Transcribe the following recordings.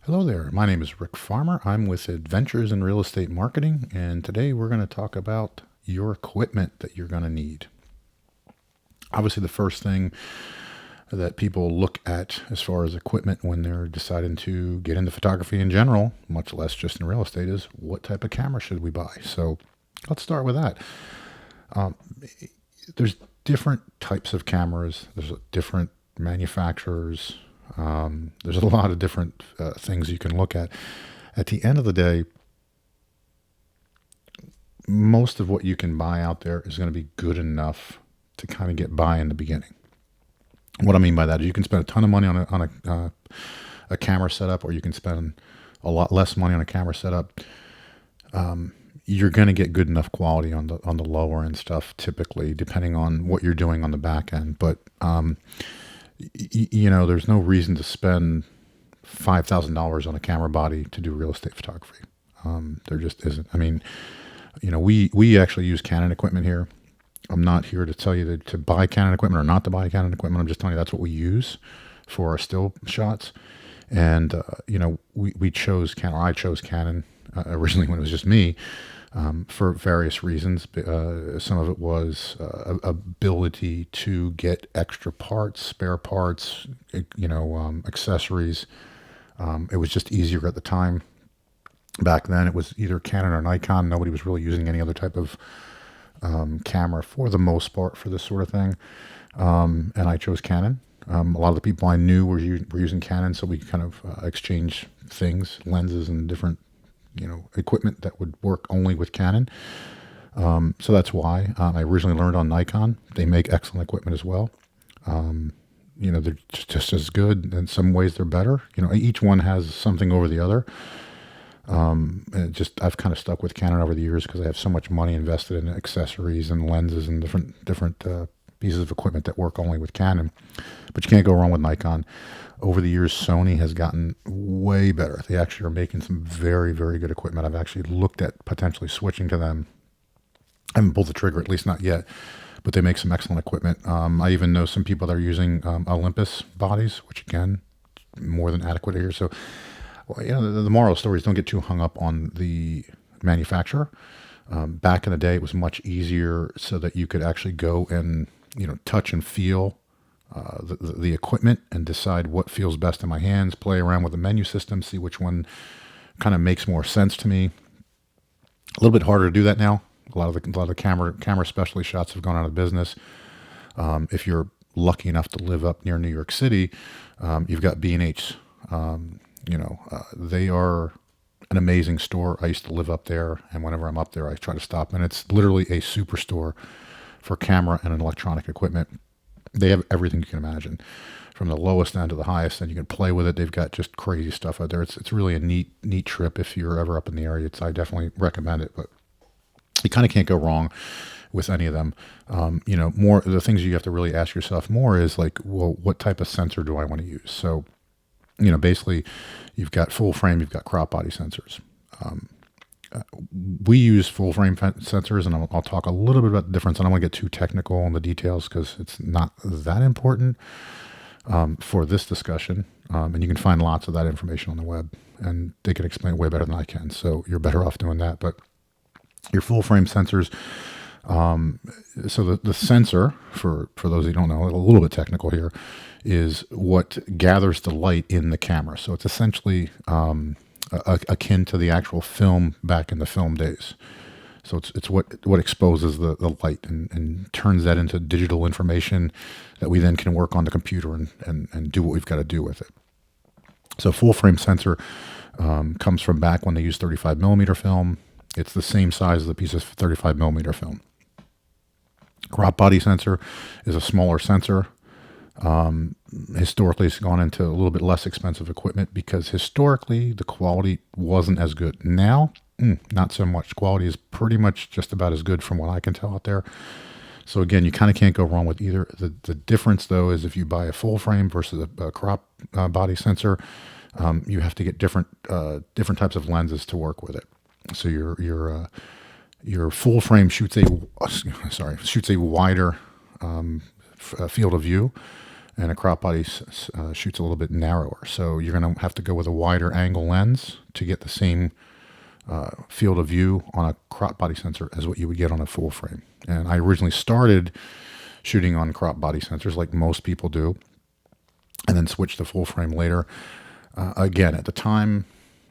Hello there. My name is Rick Farmer. I'm with Adventures in Real Estate Marketing, and today we're going to talk about your equipment that you're going to need. Obviously, the first thing that people look at as far as equipment when they're deciding to get into photography in general, much less just in real estate, is what type of camera should we buy? So let's start with that. Um, there's different types of cameras, there's different manufacturers. There's a lot of different things you can look at. At the end of the day, most of what you can buy out there is going to be good enough to kind of get by in the beginning. What I mean by that is you can spend a ton of money on a camera setup, or you can spend a lot less money on a camera setup. You're going to get good enough quality on the lower end stuff, typically, depending on what you're doing on the back end. But there's no reason to spend $5,000 on a camera body to do real estate photography. There just isn't. I mean, we actually use Canon equipment here. I'm not here to tell you to buy Canon equipment or not to buy Canon equipment. I'm just telling you that's what we use for our still shots. And, we chose Canon, or I chose Canon originally when it was just me, for various reasons. Some of it was ability to get extra parts, spare parts, accessories. It was just easier at the time. Back then, it was either Canon or Nikon. Nobody was really using any other type of camera for the most part for this sort of thing. And I chose Canon. A lot of the people I knew were using Canon, so we kind of exchange things, lenses, and different equipment that would work only with Canon. So that's why I originally learned on Nikon. They make excellent equipment as well. They're just as good. In some ways, they're better. Each one has something over the other. And I've kind of stuck with Canon over the years because I have so much money invested in accessories and lenses and different pieces of equipment that work only with Canon. But you can't go wrong with Nikon. Over the years, Sony has gotten way better. They actually are making some very, very good equipment. I've actually looked at potentially switching to them. I haven't pulled the trigger, at least not yet, but they make some excellent equipment. I even know some people that are using Olympus bodies, which again, more than adequate here. So, the moral of the story is don't get too hung up on the manufacturer. Back in the day, it was much easier so that you could actually go and touch and feel the equipment and decide what feels best in my hands, play around with the menu system, see which one kind of makes more sense to me. A little bit harder to do that now. A lot of the camera specialty shots have gone out of business. If you're lucky enough to live up near New York City, you've got B&H. They are an amazing store. I used to live up there, and whenever I'm up there, I try to stop. And it's literally a superstore for camera and electronic equipment. They have everything you can imagine, from the lowest end to the highest end. You can play with it. They've got just crazy stuff out there. It's really a neat trip if you're ever up in the area. I definitely recommend it. But you kind of can't go wrong with any of them. More the things you have to really ask yourself more is like, well, what type of sensor do I want to use? So, basically, you've got full frame, you've got crop body sensors. We use full frame sensors, and I'll talk a little bit about the difference. I don't want to get too technical on the details because it's not that important for this discussion. And you can find lots of that information on the web, and they can explain it way better than I can. So you're better off doing that. But your full frame sensors. So the sensor, for those who don't know, a little bit technical here, is what gathers the light in the camera. So it's essentially akin to the actual film back in the film days. So it's what exposes the light and turns that into digital information that we then can work on the computer and do what we've got to do with it. So full frame sensor comes from back when they used 35 millimeter film. It's the same size as the piece of 35 millimeter film. Crop body sensor is a smaller sensor. Historically, it's gone into a little bit less expensive equipment because historically the quality wasn't as good. Now, not so much. Quality is pretty much just about as good from what I can tell out there. So again, you kind of can't go wrong with either. The difference though is if you buy a full frame versus a crop body sensor, you have to get different types of lenses to work with it. So your full frame shoots a wider field of view, and a crop body shoots a little bit narrower. So you're going to have to go with a wider angle lens to get the same field of view on a crop body sensor as what you would get on a full frame. And I originally started shooting on crop body sensors like most people do, and then switched to full frame later. Again, at the time,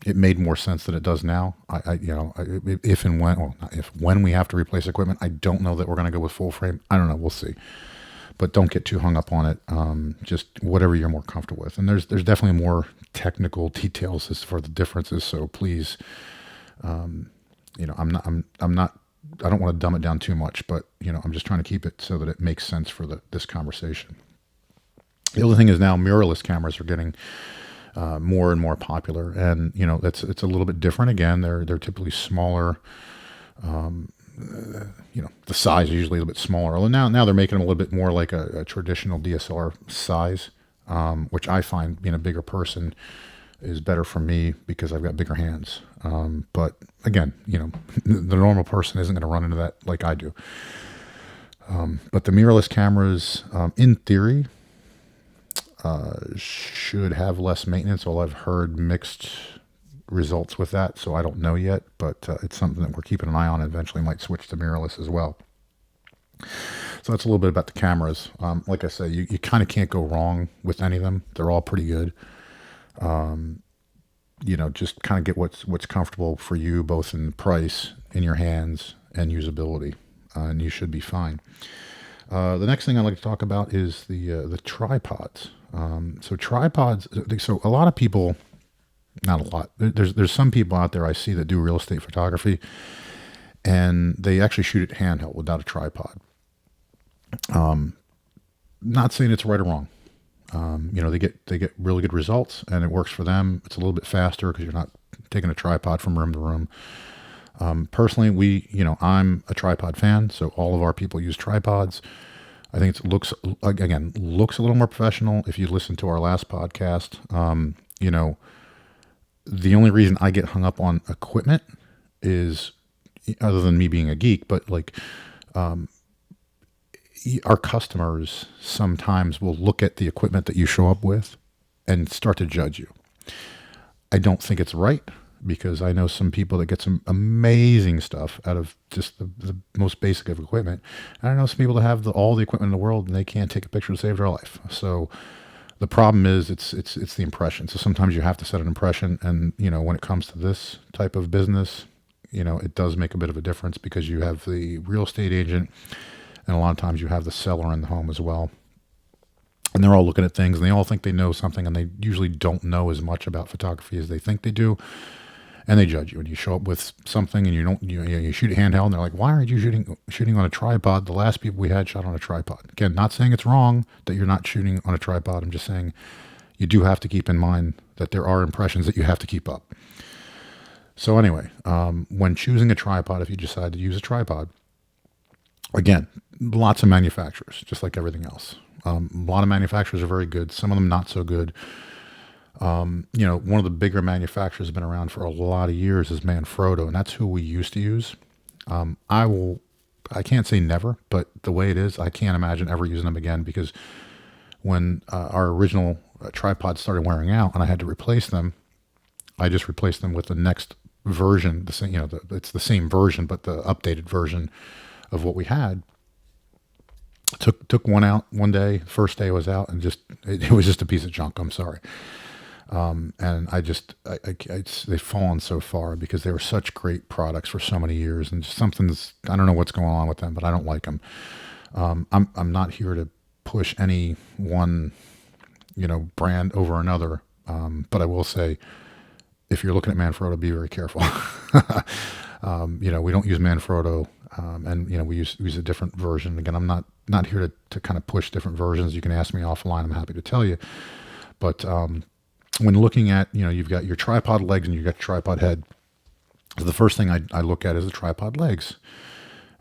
it made more sense than it does now. If and when, well, not if, when we have to replace equipment, I don't know that we're going to go with full frame. I don't know. We'll see. But don't get too hung up on it. Just whatever you're more comfortable with. And there's definitely more technical details as for the differences. So please, I'm not, I don't want to dumb it down too much, but I'm just trying to keep it so that it makes sense for this conversation. The other thing is now mirrorless cameras are getting more and more popular, and it's a little bit different. Again, they're typically smaller. The size is usually a little bit smaller. Although now they're making them a little bit more like a traditional DSLR size, which I find, being a bigger person, is better for me because I've got bigger hands. But again, the normal person isn't going to run into that like I do. But the mirrorless cameras, in theory, should have less maintenance. Although I've heard mixed results with that, so I don't know yet. But it's something that we're keeping an eye on. Eventually, might switch to mirrorless as well. So that's a little bit about the cameras. Like I say, you kind of can't go wrong with any of them. They're all pretty good. Just kind of get what's comfortable for you, both in price, in your hands, and usability, and you should be fine. The next thing I'd like to talk about is the tripods. So tripods. So a lot of people, not a lot. There's some people out there I see that do real estate photography, and they actually shoot it handheld without a tripod. Not saying it's right or wrong. They get really good results, and it works for them. It's a little bit faster because you're not taking a tripod from room to room. Personally, I'm a tripod fan, so all of our people use tripods. I think it looks a little more professional. If you listen to our last podcast, the only reason I get hung up on equipment is, other than me being a geek, but our customers sometimes will look at the equipment that you show up with and start to judge you. I don't think it's right, because I know some people that get some amazing stuff out of just the most basic of equipment. And I know some people that have all the equipment in the world and they can't take a picture to save their life. So the problem is it's the impression. So sometimes you have to set an impression. And, when it comes to this type of business, it does make a bit of a difference, because you have the real estate agent, and a lot of times you have the seller in the home as well. And they're all looking at things, and they all think they know something, and they usually don't know as much about photography as they think they do. And they judge you. And you show up with something, and you shoot it handheld, and they're like, "Why aren't you shooting on a tripod? The last people we had shot on a tripod." Again, not saying it's wrong that you're not shooting on a tripod. I'm just saying you do have to keep in mind that there are impressions that you have to keep up. So anyway, when choosing a tripod, if you decide to use a tripod, again, lots of manufacturers, just like everything else. A lot of manufacturers are very good. Some of them not so good. One of the bigger manufacturers has been around for a lot of years is Manfrotto, and that's who we used to use. I can't say never, but the way it is, I can't imagine ever using them again, because when our original tripods started wearing out and I had to replace them, I just replaced them with the next version. The same, it's the same version, but the updated version of what we had. Took one out one day. First day it was out, and it was just a piece of junk. I'm sorry. And they've fallen so far, because they were such great products for so many years, and I don't know what's going on with them, but I don't like them. I'm not here to push any one, brand over another. But I will say, if you're looking at Manfrotto, be very careful. We don't use Manfrotto, and we use a different version. Again, I'm not here to kind of push different versions. You can ask me offline. I'm happy to tell you. But when looking at, you've got your tripod legs and you've got your tripod head, the first thing I look at is the tripod legs,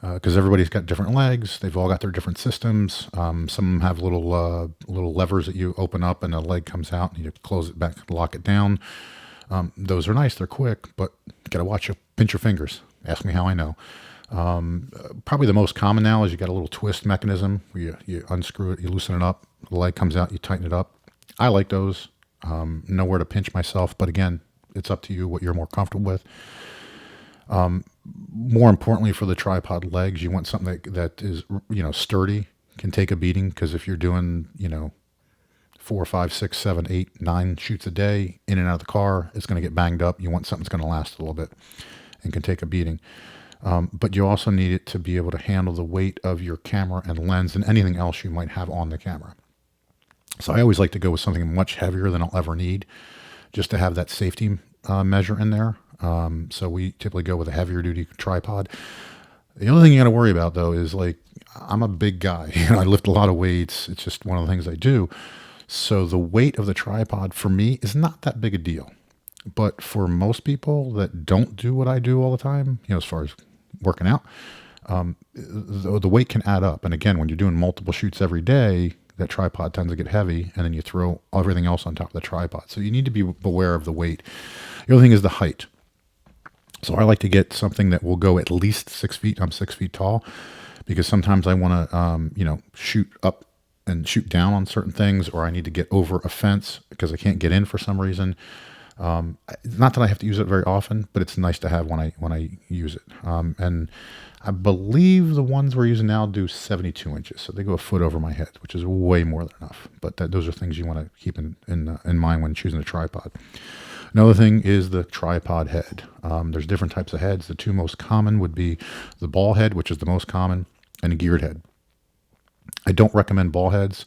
because everybody's got different legs. They've all got their different systems. Some of them have little levers that you open up and the leg comes out, and you close it back, lock it down. Those are nice. They're quick, but you got to watch you pinch your fingers. Ask me how I know. Probably the most common now is you got a little twist mechanism where you unscrew it, you loosen it up, the leg comes out, you tighten it up. I like those. Nowhere to pinch myself, but again, it's up to you what you're more comfortable with. More importantly, for the tripod legs, you want something that is, sturdy, can take a beating. Because if you're doing, 4, 5, 6, 7, 8, 9 shoots a day in and out of the car, it's going to get banged up. You want something that's going to last a little bit and can take a beating. But you also need it to be able to handle the weight of your camera and lens and anything else you might have on the camera. So I always like to go with something much heavier than I'll ever need, just to have that safety measure in there. So we typically go with a heavier duty tripod. The only thing you got to worry about though is, like, I'm a big guy. I lift a lot of weights. It's just one of the things I do. So the weight of the tripod for me is not that big a deal. But for most people that don't do what I do all the time, as far as working out, the weight can add up. And again, when you're doing multiple shoots every day, that tripod tends to get heavy, and then you throw everything else on top of the tripod. So you need to be aware of the weight. The other thing is the height. So I like to get something that will go at least 6 feet. I'm 6 feet tall, because sometimes I want to, shoot up and shoot down on certain things, or I need to get over a fence because I can't get in for some reason. Not that I have to use it very often, but it's nice to have when I use it. And I believe the ones we're using now do 72 inches, so they go a foot over my head, which is way more than enough. But those are things you want to keep in mind when choosing a tripod. Another thing is the tripod head. There's different types of heads. The two most common would be the ball head, which is the most common, and a geared head. I don't recommend ball heads.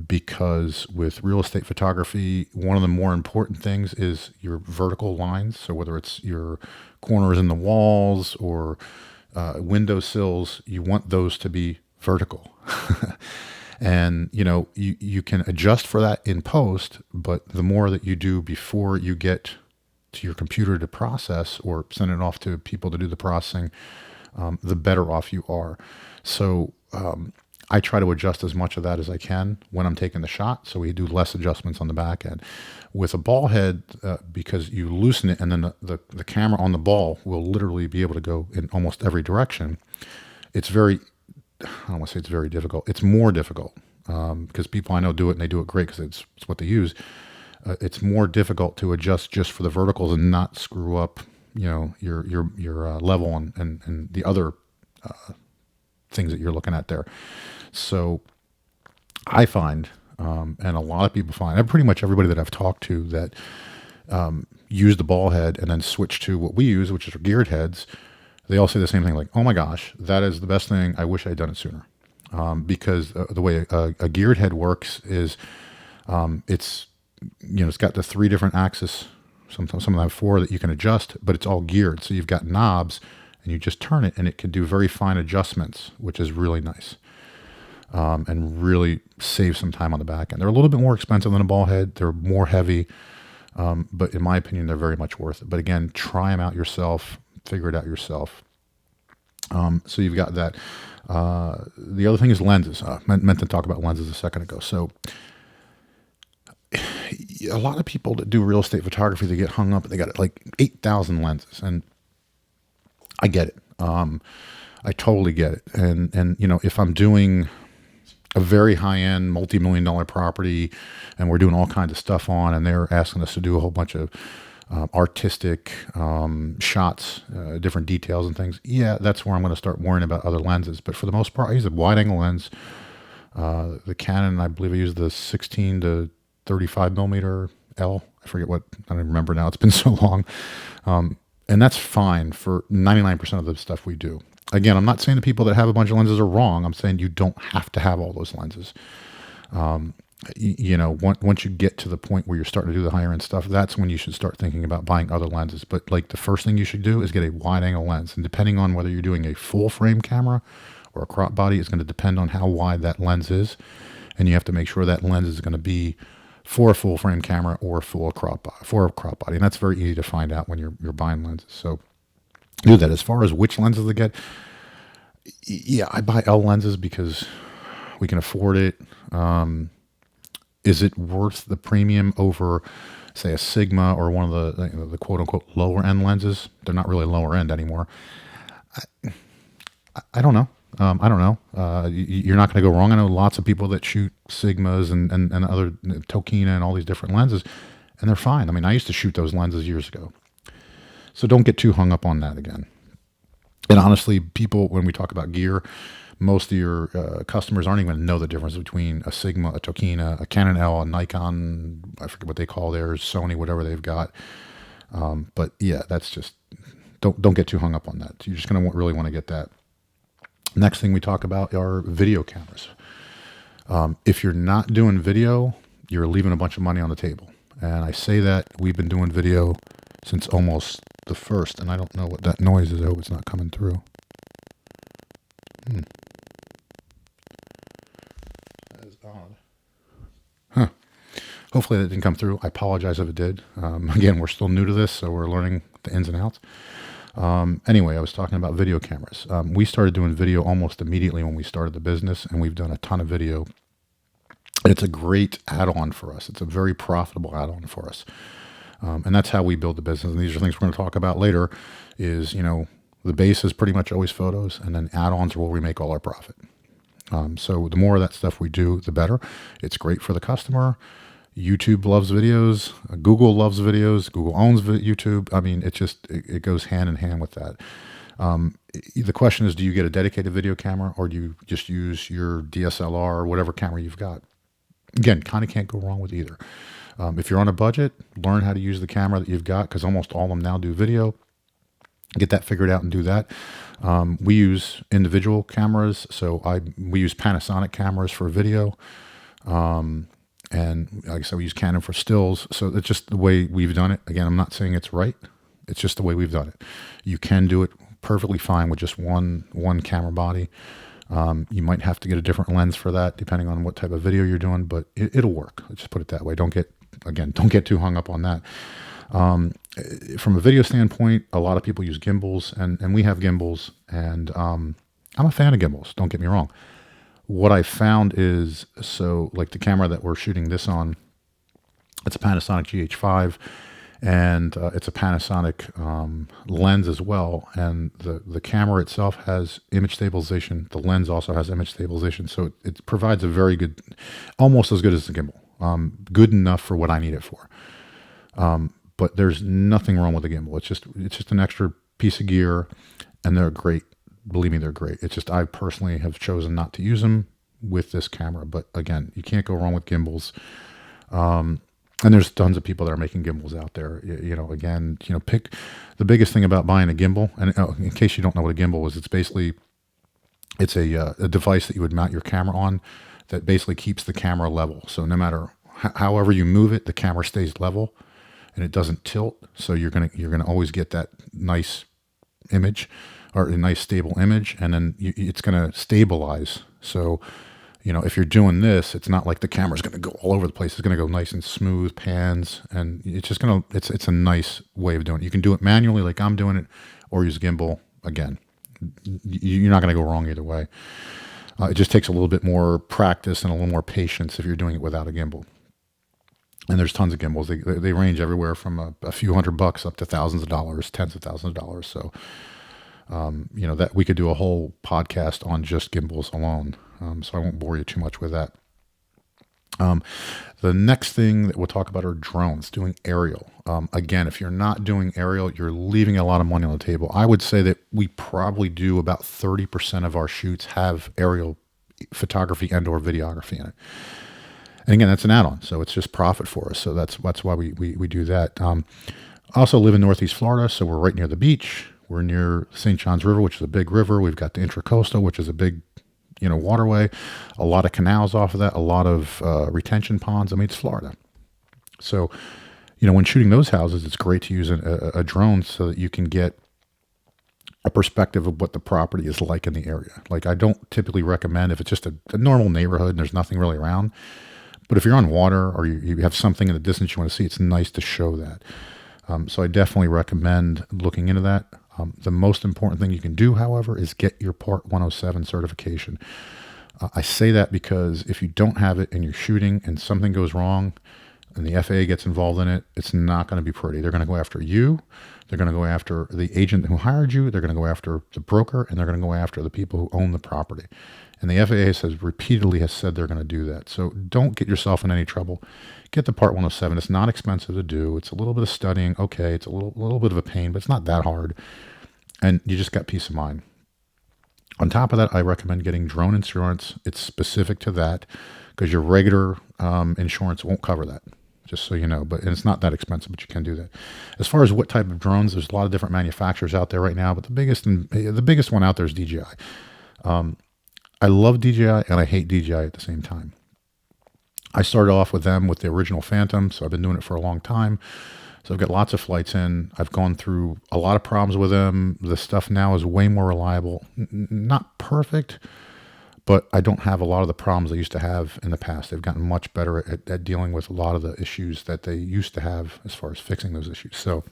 Because with real estate photography, one of the more important things is your vertical lines. So whether it's your corners in the walls or window sills, you want those to be vertical. And you can adjust for that in post, but the more that you do before you get to your computer to process or send it off to people to do the processing, the better off you are. So I try to adjust as much of that as I can when I'm taking the shot, so we do less adjustments on the back end. With a ball head, because you loosen it, and then the camera on the ball will literally be able to go in almost every direction. It's very, I don't want to say it's very difficult. It's more difficult because people I know do it, and they do it great because it's what they use. It's more difficult to adjust just for the verticals and not screw up, your level and the other things that you're looking at there. So I find, and a lot of people find, and pretty much everybody that I've talked to that use the ball head and then switch to what we use, which is geared heads, they all say the same thing, like, oh my gosh, that is the best thing. I wish I'd done it sooner. Because the way a geared head works is it's got the 3 different axes. Sometimes some of them have 4 that you can adjust, but it's all geared. So you've got knobs, and you just turn it, and it can do very fine adjustments, which is really nice. And really save some time on the back end. They're a little bit more expensive than a ball head. They're more heavy, but in my opinion, they're very much worth it. But again, try them out yourself, figure it out yourself. So you've got that. The other thing is lenses. Meant to talk about lenses a second ago. So a lot of people that do real estate photography, they get hung up. They got like 8,000 lenses, and I get it. I totally get it. And if I'm doing a very high-end multi-million-dollar property and we're doing all kinds of stuff on, and they're asking us to do a whole bunch of artistic shots, different details and things, that's where I'm going to start worrying about other lenses. But for the most part, I use a wide-angle lens. The Canon, I believe I use the 16 to 35 millimeter L. I forget what, I don't even remember now. It's been so long. And that's fine for 99% of the stuff we do. Again, I'm not saying the people that have a bunch of lenses are wrong. I'm saying you don't have to have all those lenses. Once you get to the point where you're starting to do the higher end stuff, that's when you should start thinking about buying other lenses. But like the first thing you should do is get a wide angle lens. And depending on whether you're doing a full frame camera or a crop body, it's going to depend on how wide that lens is. And you have to make sure that lens is going to be for a full frame camera or for a crop body. And that's very easy to find out when you're buying lenses. So do that. As far as which lenses to get, I buy L lenses because we can afford it. Is it worth the premium over, say, a Sigma or one of the quote unquote lower end lenses? They're not really lower end anymore. I don't know. I don't know. You're not going to go wrong. I know lots of people that shoot Sigmas and other Tokina and all these different lenses, and they're fine. I mean, I used to shoot those lenses years ago. So don't get too hung up on that again. And honestly, people, when we talk about gear, most of your customers aren't even going to know the difference between a Sigma, a Tokina, a Canon L, a Nikon, I forget what they call theirs, Sony, whatever they've got. But yeah, that's just, don't get too hung up on that. You're just going to really want to get that. Next thing we talk about are video cameras. If you're not doing video, you're leaving a bunch of money on the table. And I say that we've been doing video since almost the first, and I don't know what that noise is. I hope it's not coming through. That is odd. Huh. Hopefully that didn't come through. I apologize if it did. Again, we're still new to this, so we're learning the ins and outs. Anyway, I was talking about video cameras. We started doing video almost immediately when we started the business, and we've done a ton of video. It's a great add-on for us. It's a very profitable add-on for us. And that's how we build the business. And these are things we're going to talk about later is, the base is pretty much always photos, and then add-ons are where we make all our profit. So the more of that stuff we do, the better. It's great for the customer. YouTube loves videos. Google loves videos. Google owns YouTube. I mean, it goes hand in hand with that. The question is, do you get a dedicated video camera, or do you just use your DSLR or whatever camera you've got? Again, kind of can't go wrong with either. If you're on a budget, learn how to use the camera that you've got, because almost all of them now do video. Get that figured out and do that. We use individual cameras, so we use Panasonic cameras for video. And like I said, we use Canon for stills. So it's just the way we've done it. Again, I'm not saying it's right. It's just the way we've done it. You can do it perfectly fine with just one camera body. You might have to get a different lens for that, depending on what type of video you're doing, but it'll work. Let's just put it that way. Don't get too hung up on that. From a video standpoint, a lot of people use gimbals, and we have gimbals, and I'm a fan of gimbals. Don't get me wrong. What I found is, so like the camera that we're shooting this on, it's a Panasonic GH5, and it's a Panasonic lens as well. And the camera itself has image stabilization. The lens also has image stabilization. So it provides a very good, almost as good as the gimbal. Good enough for what I need it for. But there's nothing wrong with the gimbal. It's just an extra piece of gear, and they're great. Believe me, they're great. It's just I personally have chosen not to use them with this camera. But again, you can't go wrong with gimbals. And there's tons of people that are making gimbals out there. Pick the biggest thing about buying a gimbal. And in case you don't know what a gimbal is, it's a device that you would mount your camera on that basically keeps the camera level. So no matter however you move it, the camera stays level and it doesn't tilt. So you're gonna always get that nice image, or a nice stable image, and then it's going to stabilize. So, if you're doing this, it's not like the camera's going to go all over the place. It's going to go nice and smooth pans, and it's just it's a nice way of doing it. You can do it manually like I'm doing it, or use gimbal. Again, you're not going to go wrong either way. It just takes a little bit more practice and a little more patience if you're doing it without a gimbal. And there's tons of gimbals. They range everywhere from a few $100 up to thousands of dollars, tens of thousands of dollars. So, that we could do a whole podcast on just gimbals alone. So I won't bore you too much with that. The next thing that we'll talk about are drones, doing aerial. Again, if you're not doing aerial, you're leaving a lot of money on the table. I would say that we probably do about 30% of our shoots have aerial photography and or videography in it. And again, that's an add-on, so it's just profit for us. So that's why we do that. I also live in Northeast Florida, so we're right near the beach. We're near St. Johns River, which is a big river. We've got the Intracoastal, which is a big, waterway. A lot of canals off of that. A lot of retention ponds. I mean, it's Florida. So, when shooting those houses, it's great to use a drone so that you can get a perspective of what the property is like in the area. Like, I don't typically recommend if it's just a normal neighborhood and there's nothing really around. But if you're on water or you have something in the distance you want to see, it's nice to show that. So I definitely recommend looking into that. The most important thing you can do, however, is get your Part 107 certification. I say that because if you don't have it and you're shooting and something goes wrong, and the FAA gets involved in it, it's not going to be pretty. They're going to go after you. They're going to go after the agent who hired you. They're going to go after the broker, and they're going to go after the people who own the property. And the FAA repeatedly has said they're going to do that. So don't get yourself in any trouble. Get the Part 107. It's not expensive to do. It's a little bit of studying. Okay, it's a little bit of a pain, but it's not that hard. And you just got peace of mind. On top of that, I recommend getting drone insurance. It's specific to that because your regular insurance won't cover that, just so you know. And it's not that expensive, but you can do that. As far as what type of drones, there's a lot of different manufacturers out there right now, but the biggest one out there is DJI. I love DJI and I hate DJI at the same time. I started off with them with the original Phantom, so I've been doing it for a long time. So I've got lots of flights in. I've gone through a lot of problems with them. The stuff now is way more reliable. Not perfect, but I don't have a lot of the problems I used to have in the past. They've gotten much better at dealing with a lot of the issues that they used to have as far as fixing those issues. So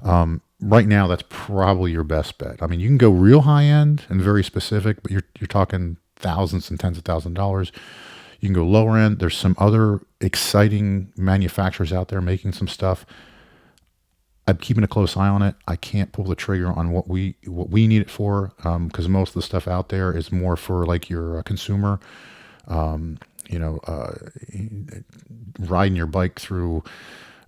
right now, that's probably your best bet. I mean, you can go real high end and very specific, but you're talking thousands and tens of thousands of dollars. You can go lower end. There's some other exciting manufacturers out there making some stuff. I'm keeping a close eye on it. I can't pull the trigger on what we need it for because most of the stuff out there is more for like your consumer. Riding your bike through,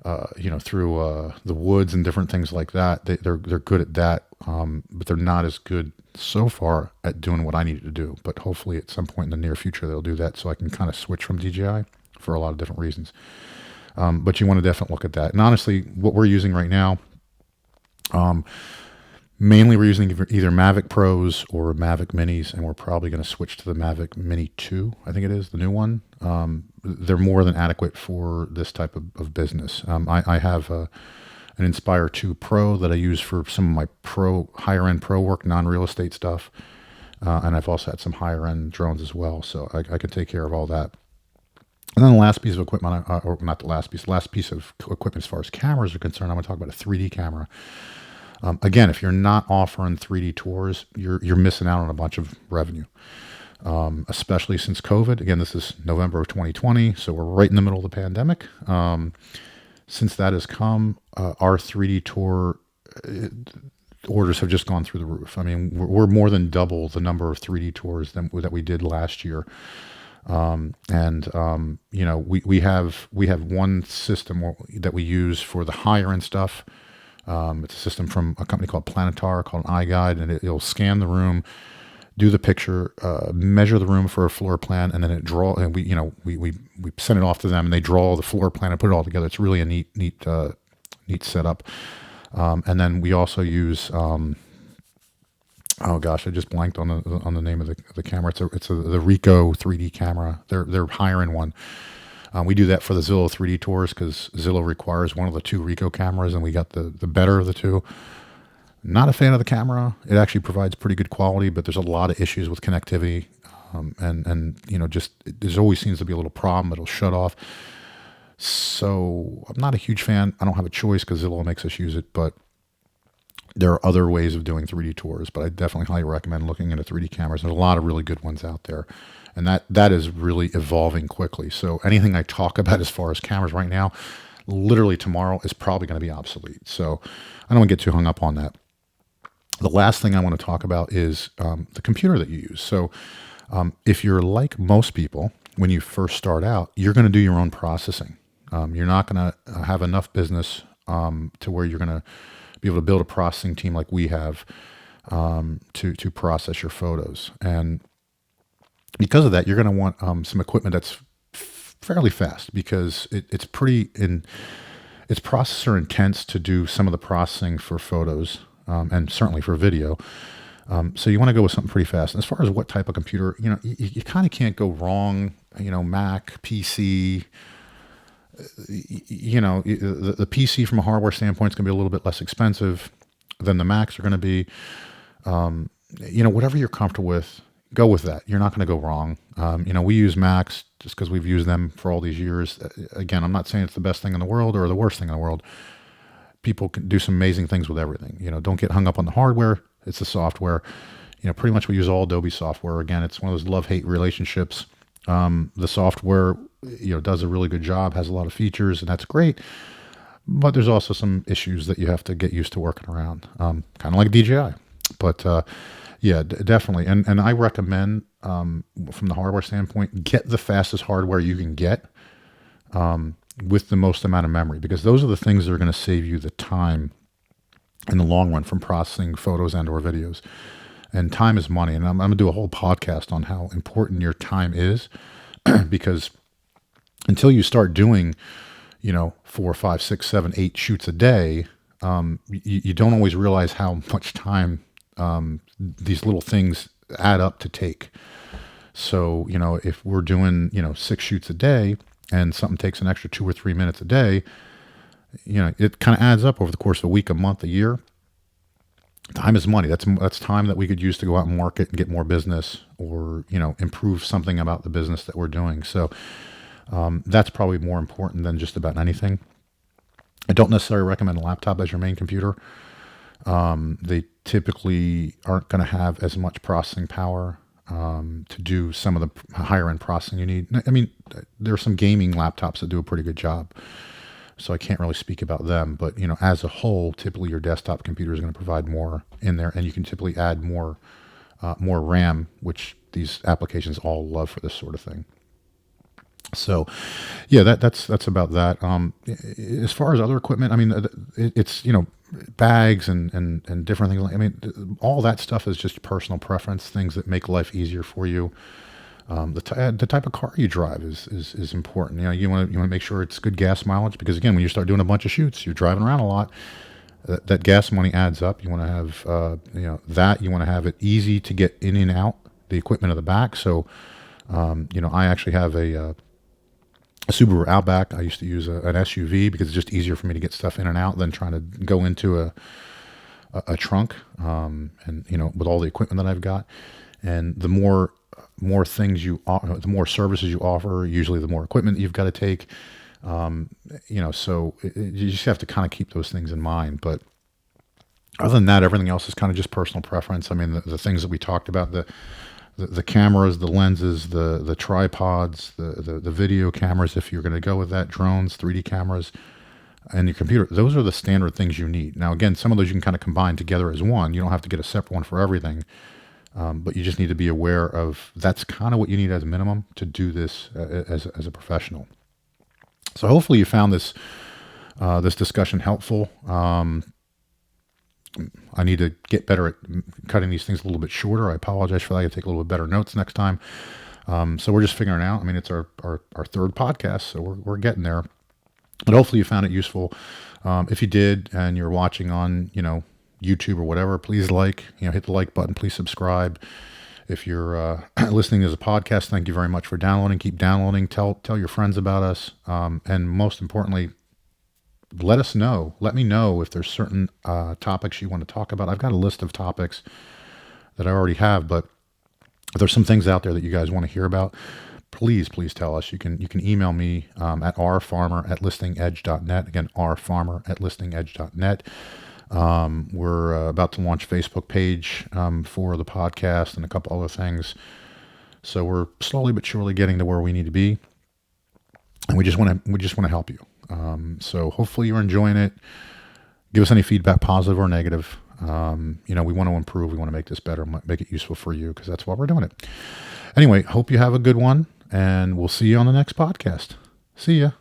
through the woods and different things like that. They're good at that, but they're not as good so far at doing what I need to do. But hopefully at some point in the near future, they'll do that so I can kind of switch from DJI for a lot of different reasons. But you want to definitely look at that. And honestly, what we're using right now, mainly we're using either Mavic Pros or Mavic Minis, and we're probably going to switch to the Mavic Mini 2, I think it is, the new one. They're more than adequate for this type of business. I have an Inspire 2 Pro that I use for some of my higher end pro work, non-real estate stuff. And I've also had some higher end drones as well. So I can take care of all that. And then the last piece of equipment, or not the last piece of equipment as far as cameras are concerned, I'm going to talk about a 3D camera. Again, if you're not offering 3D tours, you're missing out on a bunch of revenue. Especially since COVID. Again, this is November of 2020, so we're right in the middle of the pandemic. Since that has come, our 3D tour orders have just gone through the roof. I mean, we're more than double the number of 3D tours that we did last year. We have one system that we use for the higher end stuff. It's a system from a company called Planetar called iGuide, and it'll scan the room, do the picture, measure the room for a floor plan, and then we send it off to them, and they draw the floor plan and put it all together. It's really a neat setup. And then we also use, oh gosh, I just blanked on the name of the camera. It's the Ricoh 3D camera. They're higher end one. We do that for the Zillow 3D tours because Zillow requires one of the two Ricoh cameras, and we got the better of the two. Not a fan of the camera. It actually provides pretty good quality, but there's a lot of issues with connectivity. There's always seems to be a little problem. It'll shut off. So I'm not a huge fan. I don't have a choice because Zillow makes us use it, but there are other ways of doing 3D tours, but I definitely highly recommend looking into 3D cameras. There's a lot of really good ones out there, and that is really evolving quickly. So anything I talk about as far as cameras right now, literally tomorrow is probably going to be obsolete. So I don't want to get too hung up on that. The last thing I want to talk about is the computer that you use. So if you're like most people, when you first start out, you're going to do your own processing. You're not going to have enough business to where you're going to be able to build a processing team like we have to process your photos. And because of that, you're going to want some equipment that's fairly fast because it's processor intense to do some of the processing for photos and certainly for video. So you want to go with something pretty fast. And as far as what type of computer, you kind of can't go wrong. Mac, PC. The PC from a hardware standpoint is going to be a little bit less expensive than the Macs are going to be. Whatever you're comfortable with, go with that. You're not going to go wrong. We use Macs just because we've used them for all these years. Again, I'm not saying it's the best thing in the world or the worst thing in the world. People can do some amazing things with everything. Don't get hung up on the hardware. It's the software. Pretty much we use all Adobe software. Again, it's one of those love-hate relationships. The software does a really good job, has a lot of features, and that's great. But there's also some issues that you have to get used to working around, kind of like DJI. But yeah, definitely. And I recommend, from the hardware standpoint, get the fastest hardware you can get, with the most amount of memory, because those are the things that are going to save you the time in the long run from processing photos and or videos. And time is money. And I'm going to do a whole podcast on how important your time is, because until you start doing, 4, 5, 6, 7, 8 shoots a day, you don't always realize how much time these little things add up to take. So, if we're doing, 6 shoots a day and something takes an extra 2 or 3 minutes a day, it kind of adds up over the course of a week, a month, a year. Time is money. That's time that we could use to go out and market and get more business, or, improve something about the business that we're doing. So, that's probably more important than just about anything. I don't necessarily recommend a laptop as your main computer. They typically aren't going to have as much processing power to do some of the higher end processing you need. I mean, there are some gaming laptops that do a pretty good job, so I can't really speak about them. But as a whole, typically your desktop computer is going to provide more in there, and you can typically add more RAM, which these applications all love for this sort of thing. So, yeah, that's about that. As far as other equipment, I mean, it's bags and different things. I mean, all that stuff is just personal preference, things that make life easier for you. The type of car you drive is important. You want to make sure it's good gas mileage, because again, when you start doing a bunch of shoots, you're driving around a lot. That gas money adds up. You want to have that. You want to have it easy to get in and out the equipment of the back. So, I actually have a Subaru Outback. I used to use an SUV because it's just easier for me to get stuff in and out than trying to go into a trunk, and with all the equipment that I've got. And the more things the more services you offer, usually the more equipment you've got to take. So you just have to kind of keep those things in mind. But other than that, everything else is kind of just personal preference. I mean, the things that we talked about, the cameras, the lenses, the tripods, the video cameras, if you're going to go with that, drones, 3D cameras, and your computer, those are the standard things you need. Now, again, some of those you can kind of combine together as one. You don't have to get a separate one for everything, but you just need to be aware of that's kind of what you need as a minimum to do this as a professional. So hopefully you found this discussion helpful. I need to get better at cutting these things a little bit shorter. I apologize for that. I take a little bit better notes next time. So we're just figuring it out. I mean, it's our third podcast, so we're getting there. But hopefully you found it useful. If you did, and you're watching on, YouTube or whatever, please hit the like button. Please subscribe. If you're listening as a podcast, thank you very much for downloading. Keep downloading. Tell your friends about us. And most importantly, let me know if there's certain topics you want to talk about. I've got a list of topics that I already have, but if there's some things out there that you guys want to hear about, please tell us. You can email me at rfarmer@listingedge.net. Again, rfarmer@listingedge.net. We're about to launch a Facebook page for the podcast and a couple other things. So we're slowly but surely getting to where we need to be, and we just want to help you. So hopefully you're enjoying it. Give us any feedback, positive or negative. We want to improve. We want to make this better, make it useful for you, because that's why we're doing it. Anyway, hope you have a good one, and we'll see you on the next podcast. See ya.